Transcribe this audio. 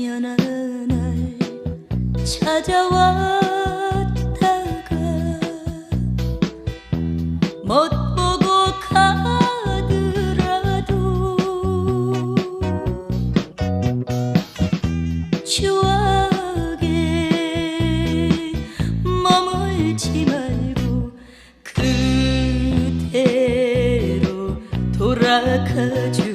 당연한 날 찾아왔다가 못 보고 가더라도 추억에 머물지 말고 그대로 돌아가줘.